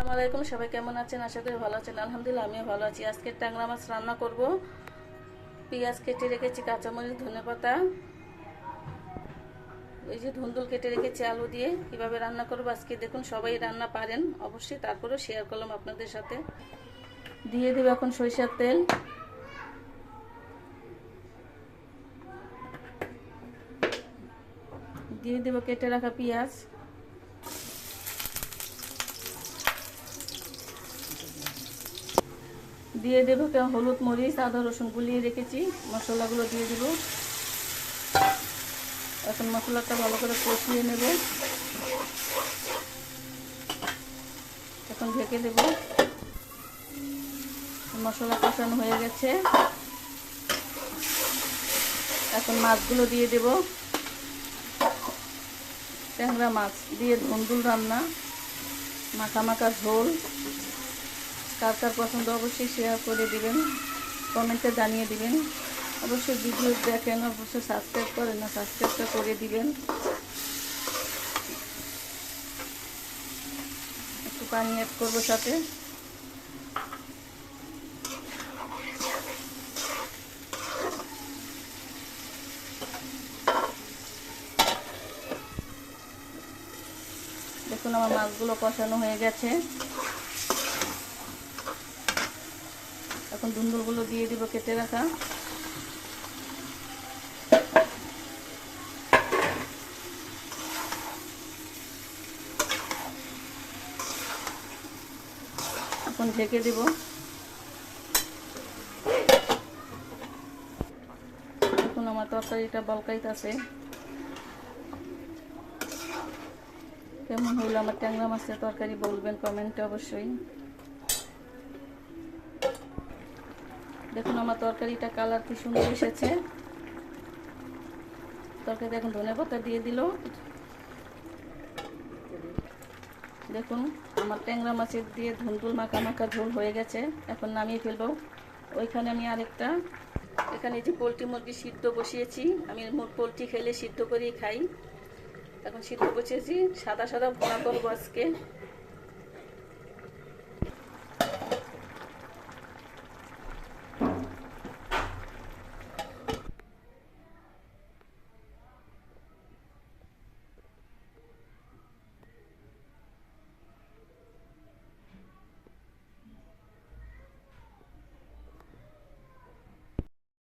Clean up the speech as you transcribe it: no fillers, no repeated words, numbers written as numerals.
আসসালামু আলাইকুম, সবাই কেমন আছেন? আশা করি ভালো আছেন। আলহামদুলিল্লাহ আমিও ভালো আছি। আজকে ট্যাংরা মাছ রান্না করব। পেঁয়াজ কেটে রেখেছি, কাঁচামরিচ, ধনেপাতা, ওই যে ধুন্দুল কেটে রেখেছি আলু দিয়ে। কিভাবে রান্না করব আজকে দেখুন। সবাই রান্না পারেন অবশ্যই, তারপরেও শেয়ার করলাম আপনাদের সাথে। দিয়ে দেব এখন সরিষার তেল, দিয়ে দেব কেটে রাখা পেঁয়াজ, দিয়ে দেবো হলুদ, মরিচ, আদা, রসুন গুলিয়ে রেখেছি। মশলাগুলো দিয়ে দেব। এখন মশলাটা ভালো করে কষিয়ে নেব। এখন ঢেকে দেব। মশলা কষানো হয়ে গেছে। এখন মাছগুলো দিয়ে দেব। ট্যাংরা মাছ দিয়ে ধুন্দুল রান্না, মাখা মাখা ঝোল। কার কার পছন্দ অবশ্যই শেয়ার করে দিবেন, কমেন্টে জানিয়ে দিবেন। অবশ্যই ভিডিও দেখেন, অবশ্যই সাবস্ক্রাইব করেন না, সাবস্ক্রাইবটা করে দিবেন। একটু পানি অ্যাড করবো সাথে। দেখুন আমার মাছগুলো কষানো হয়ে গেছে। এখন ধুন্দুলগুলো দিয়ে দিব কেটে রাখা। এখন ঢেকে দিব। এখন আমার তরকারিটা বলকাইতেছে। কেমন হইলো আমার ট্যাংরা মাছের তরকারি বলবেন কমেন্টে অবশ্যই। দেখুন আমার তরকারিটা কালার কি সুন্দর এসেছে। তরকারিতে এখন ধনেপাতা দিয়ে দিল। দেখুন আমার ট্যাংরা মাছের দিয়ে ধুন্দুল মাখা মাখা ঝোল হয়ে গেছে। এখন নামিয়ে ফেলবো। ওইখানে আমি আরেকটা, এখানে যে পোলট্রি মুরগি সিদ্ধ বসিয়েছি। আমি পোলট্রি খেলে সিদ্ধ করেই খাই। এখন সিদ্ধ বসিয়েছি, সাদা সাদা ভুনা করবো আজকে।